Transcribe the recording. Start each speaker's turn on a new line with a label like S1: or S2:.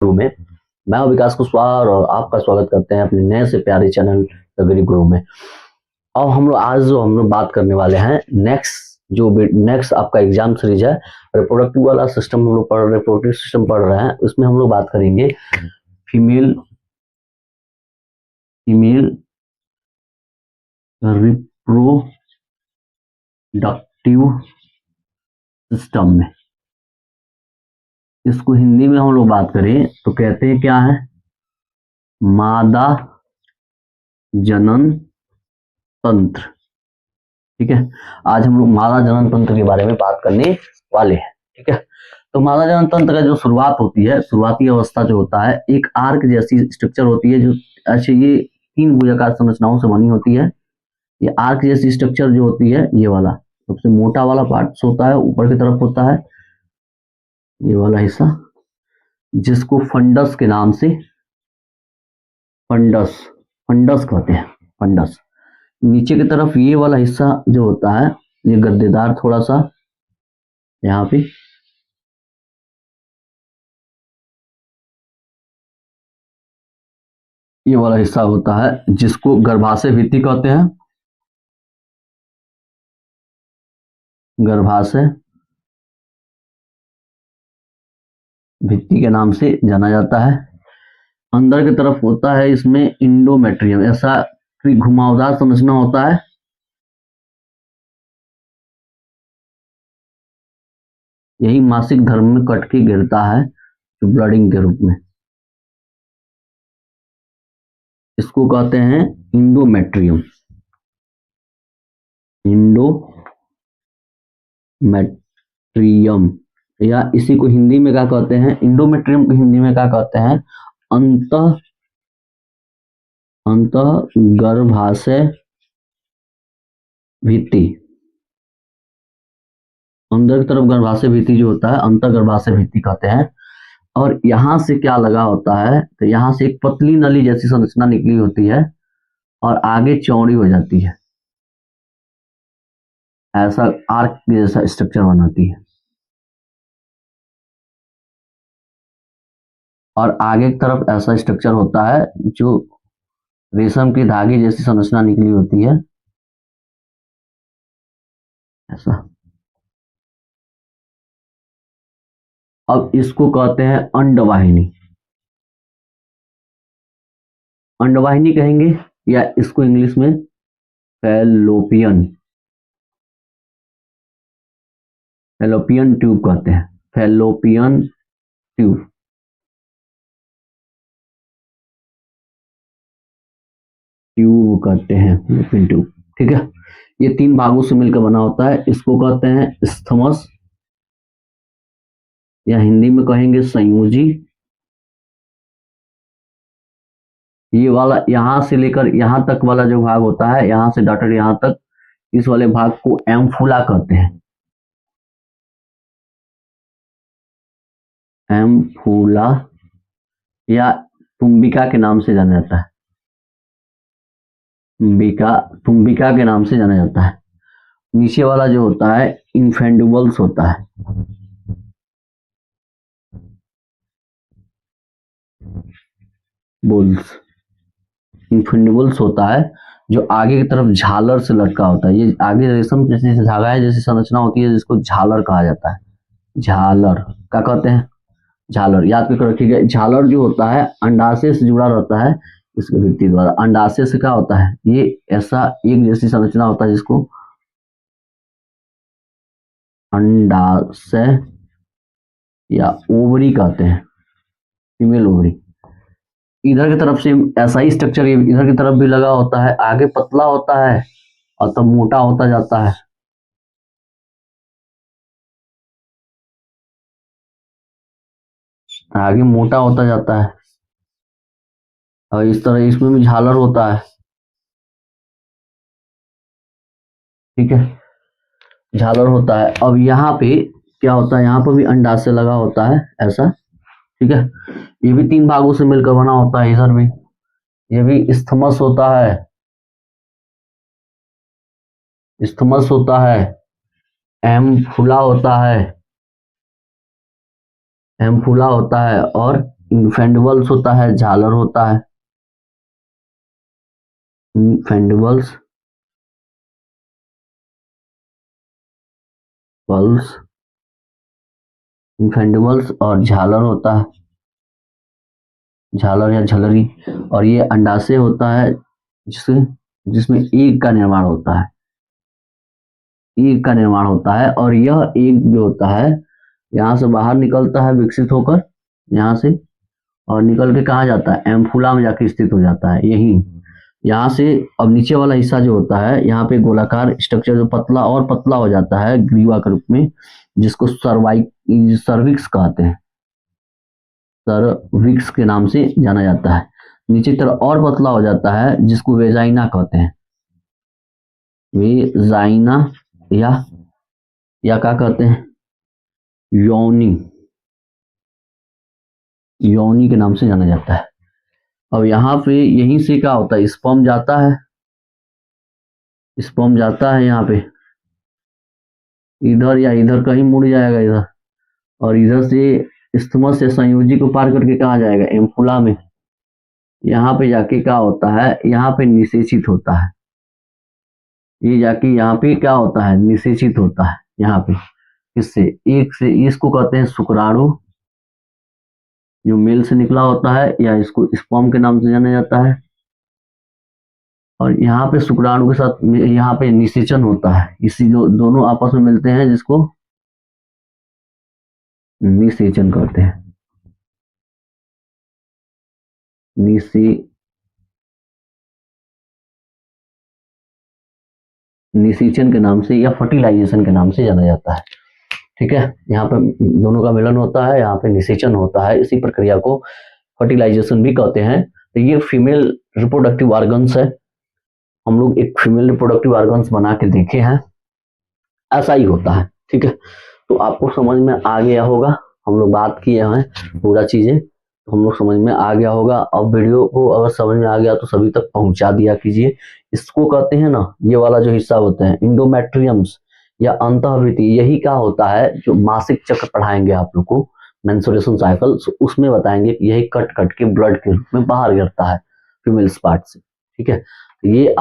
S1: गुरु में मैं हूं विकास कुशवाहा और आपका स्वागत करते हैं अपने नए से प्यारे चैनल द गरीब गुरु में। और हम लोग बात करने वाले हैं नेक्स्ट आपका एग्जाम सीरीज है रिप्रोडक्टिव वाला सिस्टम। हम लोग रिप्रोडक्टिव सिस्टम पढ़ रहे हैं, उसमें हम लोग बात करेंगे फीमेल रिप्रोडक्टिव सिस्टम में। इसको हिंदी में हम लोग बात करें तो कहते हैं क्या है, मादा जनन तंत्र। ठीक है, आज हम लोग मादा जनन तंत्र के बारे में बात करने वाले हैं। ठीक है, तो मादा जनन तंत्र का जो शुरुआत होती है, शुरुआती अवस्था जो होता है, एक आर्क जैसी स्ट्रक्चर होती है जो ऐसे ये 3 भुजाकार संरचनाओं से बनी होती है। ये आर्क जैसी स्ट्रक्चर जो होती है, ये वाला सबसे मोटा वाला पार्ट होता है, ऊपर की तरफ होता है ये वाला हिस्सा, जिसको फंडस के नाम से फंडस कहते हैं। फंडस नीचे की तरफ ये वाला हिस्सा जो होता है, ये गद्देदार थोड़ा सा, यहाँ पे ये वाला हिस्सा होता है जिसको गर्भाशय भित्ति कहते हैं। गर्भाशय भित्ति के नाम से जाना जाता है। अंदर की तरफ होता है इसमें इंडोमेट्रियम, ऐसा घुमावदार संरचना होता है। यही मासिक धर्म में कट के गिरता है जो ब्लडिंग के रूप में, इसको कहते हैं इंडोमेट्रियम। इंडोमेट्रियम या इसी को हिंदी में क्या कहते हैं, इंडोमेट्रियम को हिंदी में क्या कहते हैं, अंत गर्भाशय भित्ति। अंदर की तरफ गर्भाशय भित्ति जो होता है अंत गर्भाशय भित्ति कहते हैं। और यहां से क्या लगा होता है, तो यहां से एक पतली नली जैसी संरचना निकली होती है और आगे चौड़ी हो जाती है, ऐसा आर्क जैसा स्ट्रक्चर बनाती है। और आगे की तरफ ऐसा स्ट्रक्चर होता है जो रेशम के धागे जैसी संरचना निकली होती है, ऐसा। अब इसको कहते हैं अंडवाहिनी। अंडवाहिनी कहेंगे या इसको इंग्लिश में फैलोपियन ट्यूब कहते हैं। फैलोपियन ट्यूब कहते हैं, फैलोपियन ट्यूब। ठीक है, ये 3 भागों से मिलकर बना होता है। इसको कहते हैं स्थमस या हिंदी में कहेंगे संयोजी। ये वाला यहां से लेकर यहां तक वाला जो भाग होता है, यहां से डॉटेड यहां तक, इस वाले भाग को एम्फूला कहते हैं। एम्फूला या तुम्बिका के नाम से जाना जाता है। तुम्बिका के नाम से जाना जाता है। नीचे वाला जो होता है इन्फेंडिबल्स होता है। बुल्स इन्फेंडिबल्स होता है जो आगे की तरफ झालर से लटका होता है। ये आगे रेशम जैसी धागा है जैसी संरचना होती है, जिसको झालर कहा जाता है। झालर क्या कहते हैं, झालर याद करके रखिएगा। झालर जो होता है अंडाशय से जुड़ा रहता है इसके भित्ति द्वारा। अंडाशय से क्या होता है, ये ऐसा एक जैसी संरचना होता है जिसको अंडाशय या ओवरी कहते हैं, फीमेल ओवरी। इधर की तरफ से ऐसा ही स्ट्रक्चर इधर की तरफ भी लगा होता है। आगे पतला होता है और तब मोटा होता जाता है। आगे मोटा होता जाता है और इस तरह इसमें भी झालर होता है। ठीक है, झालर होता है। अब यहाँ पे क्या होता है, यहाँ पर भी अंडाशय लगा होता है ऐसा। ठीक है, ये भी 3 भागों से मिलकर बना होता है। इधर भी ये भी स्थमस होता है, एम्फूला होता है और इनफेंडिबल्स होता है, झालर होता है, इनफेंडिबल्स, पल्स, इनफेंडिबल्स और झालर होता है, झालर या झलरी। और ये अंडाशय होता है जिसमें ईग का निर्माण होता है, ईग का निर्माण होता है। और यह ईग जो होता है यहाँ से बाहर निकलता है विकसित होकर यहाँ से, और निकल के कहाँ जाता है, एम्फुला में जाके स्थित हो जाता है यहीं। यहाँ से अब नीचे वाला हिस्सा जो होता है यहाँ पे गोलाकार स्ट्रक्चर जो पतला और पतला हो जाता है ग्रीवा के रूप में, जिसको सर्विक्स कहते हैं, सर्विक्स के नाम से जाना जाता है। नीचे तरफ और पतला हो जाता है जिसको वेजाइना कहते हैं, वेजाइना या क्या कहते हैं, योनि, योनि के नाम से जाना जाता है। अब यहाँ पे यहीं से क्या होता है, स्पर्म जाता है, स्पर्म जाता है यहाँ पे इधर या इधर कहीं मुड़ जाएगा इधर, और इधर से स्थमस से संयोजी को पार करके कहाँ जाएगा, एम्फुला में। यहाँ पे जाके क्या होता है, यहाँ पे निषेचित होता है, ये जाके यहाँ पे क्या होता है, निषेचित होता है यहाँ पे। इससे एक से इसको कहते हैं शुक्राणु, जो मेल से निकला होता है, या इसको स्पर्म के नाम से जाना जाता है। और यहाँ पे शुक्राणु के साथ यहाँ पे निषेचन होता है, इसी जो दोनों आपस में मिलते हैं जिसको निषेचन कहते हैं, निषेचन के नाम से या फर्टिलाइजेशन के नाम से जाना जाता है। ठीक है, यहाँ पे दोनों का मिलन होता है, यहाँ पे निषेचन होता है, इसी प्रक्रिया को फर्टिलाइजेशन भी कहते हैं। तो ये फीमेल रिप्रोडक्टिव ऑर्गन्स है, हम लोग एक फीमेल रिप्रोडक्टिव ऑर्गन्स बना के देखे हैं, ऐसा ही होता है। ठीक है, तो आपको समझ में आ गया होगा, हम लोग बात किए हैं पूरा चीजें, तो हम लोग समझ में आ गया होगा। अब वीडियो को अगर समझ में आ गया तो सभी तक पहुंचा दिया कीजिए। इसको कहते हैं ना, ये वाला जो हिस्सा होते हैं इंडोमेट्रियम्स या अंतःवृत्ति, यही क्या होता है, जो मासिक चक्र पढ़ाएंगे आप लोग को, मेंस्ट्रुएशन साइकिल, उसमें बताएंगे कि यही कट कट के ब्लड के रूप में बाहर गिरता है फीमेल्स पार्ट से। ठीक है, तो ये आप